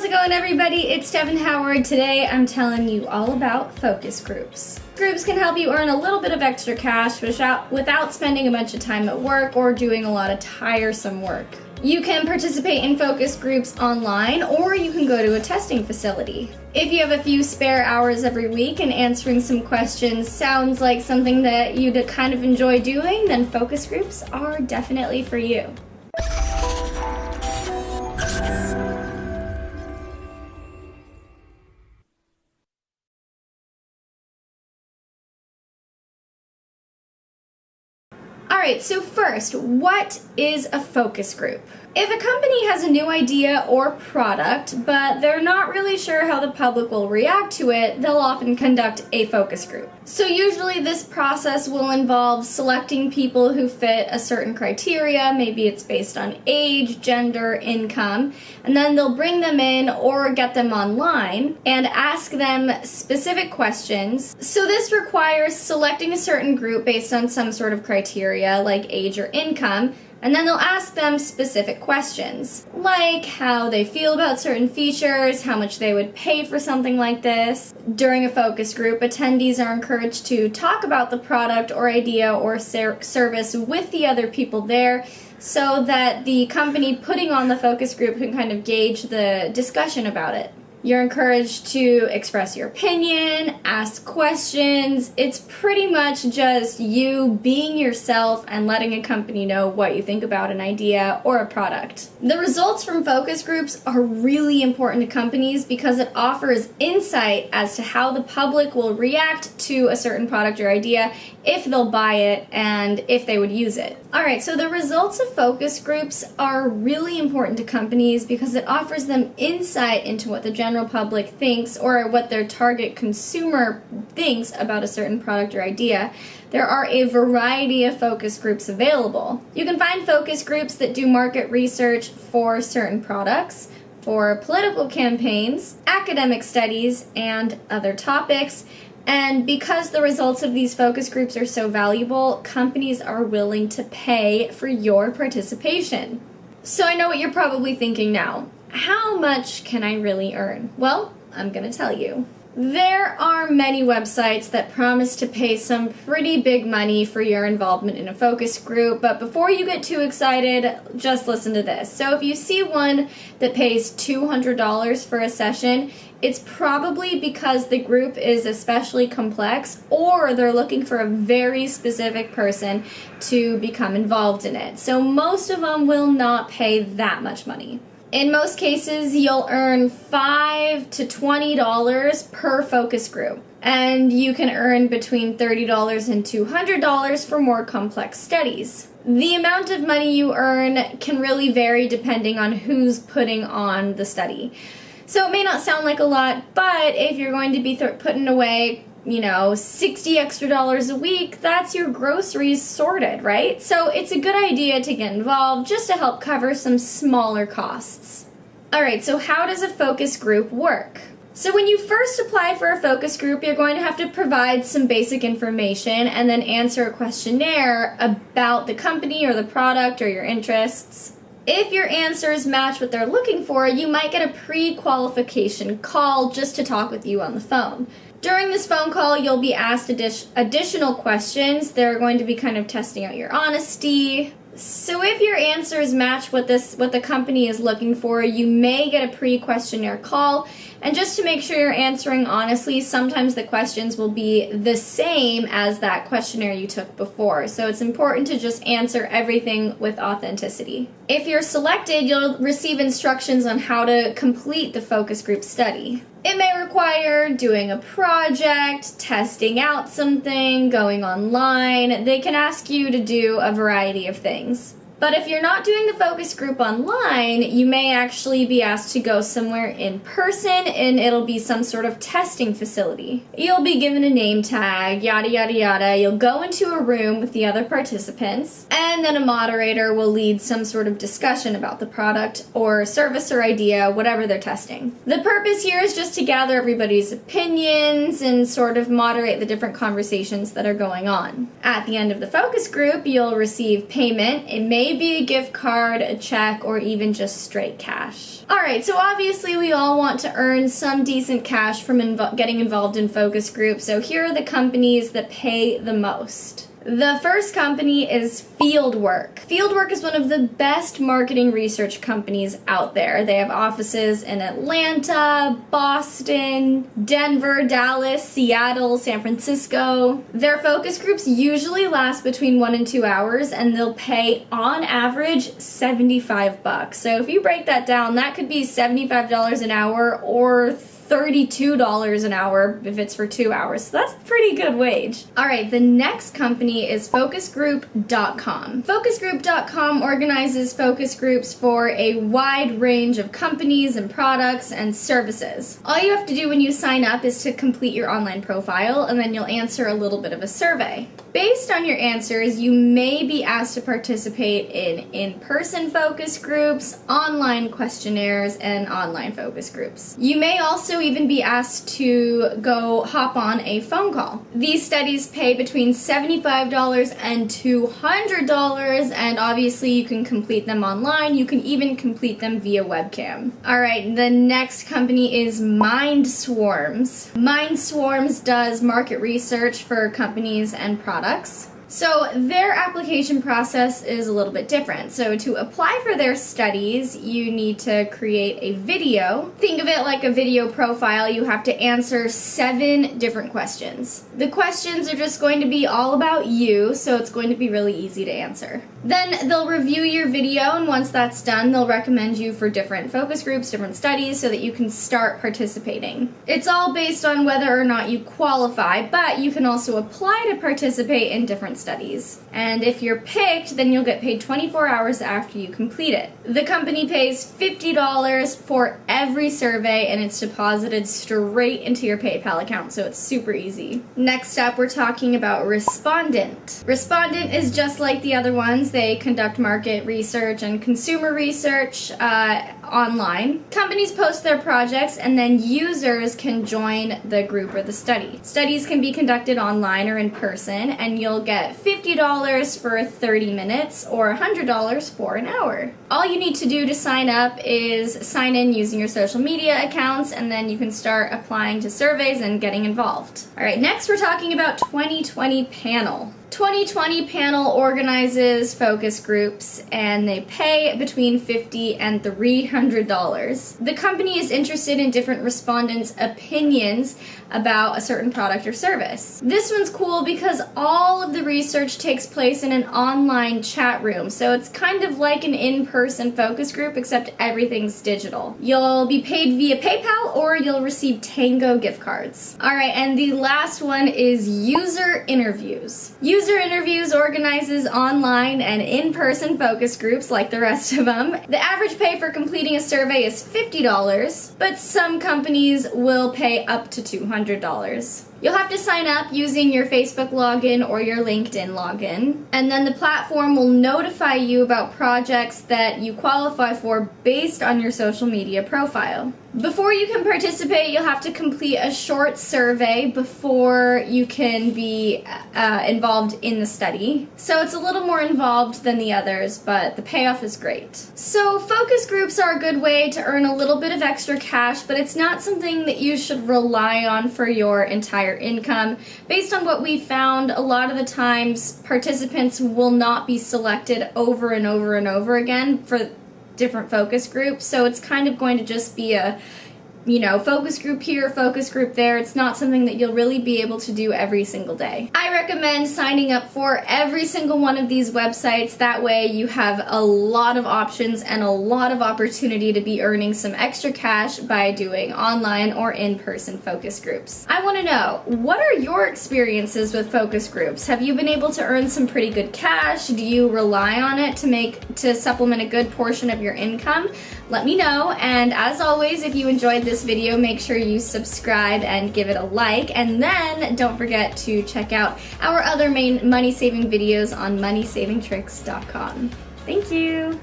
it going, everybody? It's Devin Howard. Today I'm telling you all about focus groups. Groups can help you earn a little bit of extra cash without spending a bunch of time at work or doing a lot of tiresome work. You can participate in focus groups online, or you can go to a testing facility. If you have a few spare hours every week and answering some questions sounds like something that you'd kind of enjoy doing, then focus groups are definitely for you. Alright, so first, what is a focus group? If a company has a new idea or product, but they're not really sure how the public will react to it, they'll often conduct a focus group. So usually this process will involve selecting people who fit a certain criteria, maybe it's based on age, gender, income, and then they'll bring them in or get them online and ask them specific questions. So this requires selecting a certain group based on some sort of criteria like age or income, and then they'll ask them specific questions, like how they feel about certain features, how much they would pay for something like this. During a focus group, attendees are encouraged to talk about the product or idea or service with the other people there, so that the company putting on the focus group can kind of gauge the discussion about it. You're encouraged to express your opinion, ask questions. It's pretty much just you being yourself and letting a company know what you think about an idea or a product. The results from focus groups are really important to companies because it offers insight as to how the public will react to a certain product or idea, if they'll buy it, and if they would use it. Alright, so the results of focus groups are really important to companies because it offers them insight into what the general public thinks or what their target consumer thinks about a certain product or idea. There are a variety of focus groups available. You can find focus groups that do market research for certain products, for political campaigns, academic studies, and other topics. And because the results of these focus groups are so valuable, companies are willing to pay for your participation. So I know what you're probably thinking now. How much can I really earn? Well, I'm going to tell you. There are many websites that promise to pay some pretty big money for your involvement in a focus group, but before you get too excited, just listen to this. So if you see one that pays $200 for a session, it's probably because the group is especially complex or they're looking for a very specific person to become involved in it. So most of them will not pay that much money. In most cases, you'll earn $5 to $20 per focus group, and you can earn between $30 and $200 for more complex studies. The amount of money you earn can really vary depending on who's putting on the study. So it may not sound like a lot, but if you're going to be putting away, $60 extra a week, that's your groceries sorted, right? So it's a good idea to get involved just to help cover some smaller costs. Alright, so how does a focus group work? So when you first apply for a focus group, you're going to have to provide some basic information and then answer a questionnaire about the company or the product or your interests. If your answers match what they're looking for, you might get a pre-qualification call just to talk with you on the phone. During this phone call, you'll be asked additional questions. They're going to be kind of testing out your honesty. So if your answers match what the company is looking for, you may get a pre-questionnaire call. And just to make sure you're answering honestly, sometimes the questions will be the same as that questionnaire you took before. So it's important to just answer everything with authenticity. If you're selected, you'll receive instructions on how to complete the focus group study. It may require doing a project, testing out something, going online. They can ask you to do a variety of things. But if you're not doing the focus group online, you may actually be asked to go somewhere in person, and it'll be some sort of testing facility. You'll be given a name tag, yada yada yada. You'll go into a room with the other participants, and then a moderator will lead some sort of discussion about the product or service or idea, whatever they're testing. The purpose here is just to gather everybody's opinions and sort of moderate the different conversations that are going on. At the end of the focus group, you'll receive payment. It may maybe a gift card, a check, or even just straight cash. Alright, so obviously we all want to earn some decent cash from getting involved in focus groups, so here are the companies that pay the most. The first company is FieldWork. FieldWork is one of the best marketing research companies out there. They have offices in Atlanta, Boston, Denver, Dallas, Seattle, San Francisco. Their focus groups usually last between 1 and 2 hours, and they'll pay on average $75. So if you break that down, that could be $75 an hour or $32 an hour if it's for 2 hours. So that's a pretty good wage. Alright, the next company is focusgroup.com. Focusgroup.com organizes focus groups for a wide range of companies and products and services. All you have to do when you sign up is to complete your online profile, and then you'll answer a little bit of a survey. Based on your answers, you may be asked to participate in in-person focus groups, online questionnaires, and online focus groups. You may also even be asked to go hop on a phone call. These studies pay between $75 and $200, and obviously you can complete them online. You can even complete them via webcam. Alright, the next company is MindSwarms. MindSwarms does market research for companies and products. So their application process is a little bit different. So to apply for their studies, you need to create a video. Think of it like a video profile. You have to answer 7 different questions. The questions are just going to be all about you, so it's going to be really easy to answer. Then they'll review your video, and once that's done, they'll recommend you for different focus groups, different studies, so that you can start participating. It's all based on whether or not you qualify, but you can also apply to participate in different studies. And if you're picked, then you'll get paid 24 hours after you complete it. The company pays $50 for every survey, and it's deposited straight into your PayPal account, so it's super easy. Next up, we're talking about Respondent. Respondent is just like the other ones. They conduct market research and consumer research online. Companies post their projects, and then users can join the group or the study. Studies can be conducted online or in person, and you'll get $50 for 30 minutes or $100 for an hour. All you need to do to sign up is sign in using your social media accounts, and then you can start applying to surveys and getting involved. Alright, next we're talking about 2020 Panel. 2020 Panel organizes focus groups, and they pay between $50 and $300. The company is interested in different respondents' opinions about a certain product or service. This one's cool because all of the research takes place in an online chat room, so it's kind of like an in-person focus group, except everything's digital. You'll be paid via PayPal, or you'll receive Tango gift cards. Alright, and the last one is UserInterviews. UserInterviews organizes online and in-person focus groups like the rest of them. The average pay for completing a survey is $50, but some companies will pay up to $200. You'll have to sign up using your Facebook login or your LinkedIn login, and then the platform will notify you about projects that you qualify for based on your social media profile. Before you can participate, you'll have to complete a short survey before you can be involved in the study. So it's a little more involved than the others, but the payoff is great. So focus groups are a good way to earn a little bit of extra cash, but it's not something that you should rely on for your entire income. Based on what we found, a lot of the times participants will not be selected over and over and over again for different focus groups, so it's kind of going to just be a focus group here, focus group there. It's not something that you'll really be able to do every single day. I recommend signing up for every single one of these websites. That way you have a lot of options and a lot of opportunity to be earning some extra cash by doing online or in-person focus groups. I want to know, what are your experiences with focus groups? Have you been able to earn some pretty good cash? Do you rely on it to supplement a good portion of your income? Let me know, and as always, if you enjoyed this video, make sure you subscribe and give it a like, and then don't forget to check out our other main money-saving videos on moneysavingtricks.com. Thank you!